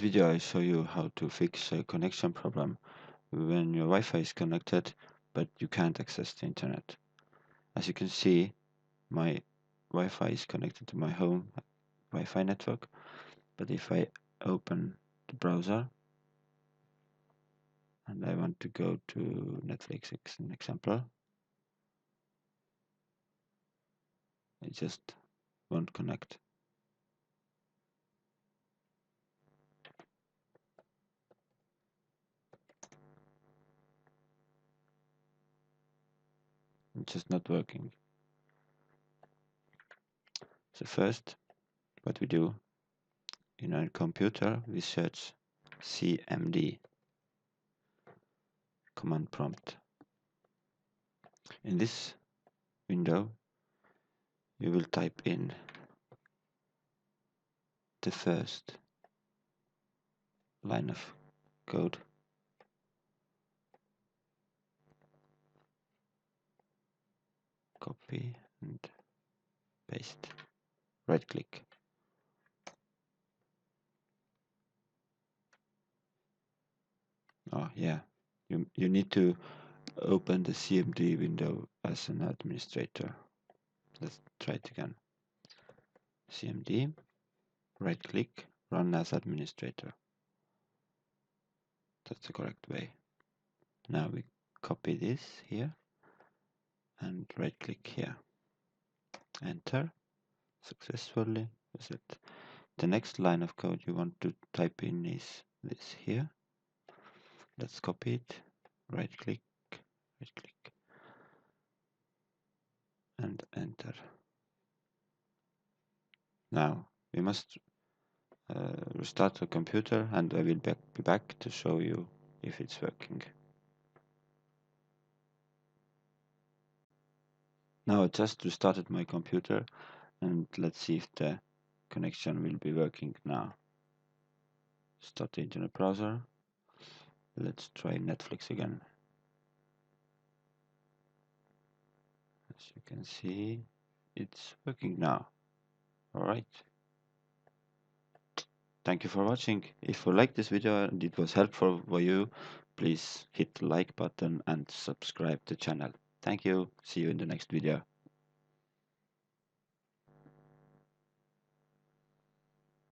video I show you how to fix a connection problem when your Wi-Fi is connected but you can't access the internet. As you can see, my Wi-Fi is connected to my home Wi-Fi network, but if I open the browser and I want to go to Netflix as an example, it just won't connect. It's just not working. So first, what we do in our computer, we search cmd, command prompt. In this window, you will type in the first line of code. Copy and paste. Right click. Oh yeah, you need to open the CMD window as an administrator. Let's try it again. CMD, right click, run as administrator. That's the correct way. Now we copy this here and right click here. Enter. Successfully. Reset. The next line of code you want to type in is this here. Let's copy it. Right click, and enter. Now we must restart the computer, and I will be back to show you if it's working. Now I just restarted my computer, and let's see if the connection will be working now. Start the internet browser. Let's try Netflix again. As you can see, it's working now. Alright. Thank you for watching. If you liked this video and it was helpful for you, please hit the like button and subscribe to the channel. Thank you. See you in the next video.